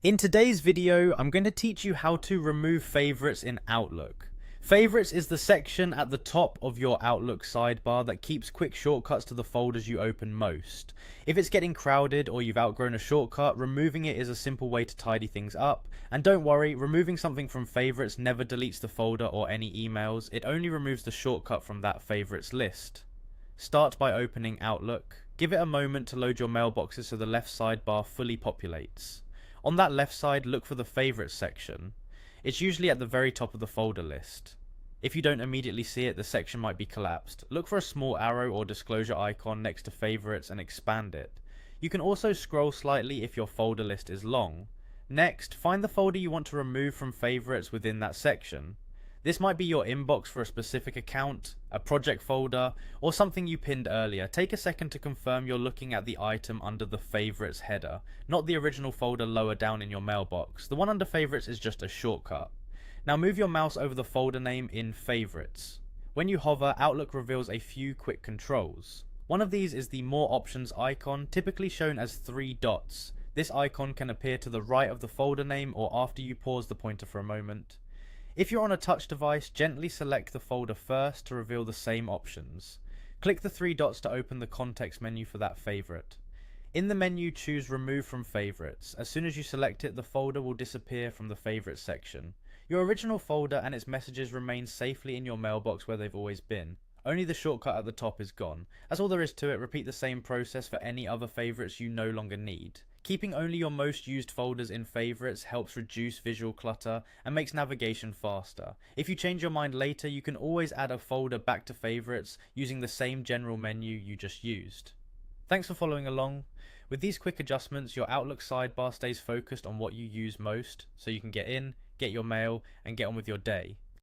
In today's video, I'm going to teach you how to remove favorites in Outlook. Favorites is the section at the top of your Outlook sidebar that keeps quick shortcuts to the folders you open most. If it's getting crowded or you've outgrown a shortcut, removing it is a simple way to tidy things up. And don't worry, removing something from favorites never deletes the folder or any emails, it only removes the shortcut from that favorites list. Start by opening Outlook. Give it a moment to load your mailboxes so the left sidebar fully populates. On that left side, look for the favorites section. It's usually at the very top of the folder list. If you don't immediately see it, the section might be collapsed. Look for a small arrow or disclosure icon next to favorites and expand it. You can also scroll slightly if your folder list is long. Next, find the folder you want to remove from favorites within that section. This might be your inbox for a specific account, a project folder, or something you pinned earlier. Take a second to confirm you're looking at the item under the favorites header, not the original folder lower down in your mailbox. The one under favorites is just a shortcut. Now move your mouse over the folder name in favorites. When you hover, Outlook reveals a few quick controls. One of these is the More Options icon, typically shown as 3 dots. This icon can appear to the right of the folder name or after you pause the pointer for a moment. If you're on a touch device, gently select the folder first to reveal the same options. Click the 3 dots to open the context menu for that favorite. In the menu, choose Remove from Favorites. As soon as you select it, the folder will disappear from the Favorites section. Your original folder and its messages remain safely in your mailbox where they've always been. Only the shortcut at the top is gone. That's all there is to it. Repeat the same process for any other favorites you no longer need. Keeping only your most used folders in favorites helps reduce visual clutter and makes navigation faster. If you change your mind later, you can always add a folder back to favorites using the same general menu you just used. Thanks for following along. With these quick adjustments, your Outlook sidebar stays focused on what you use most, so you can get in, get your mail, and get on with your day.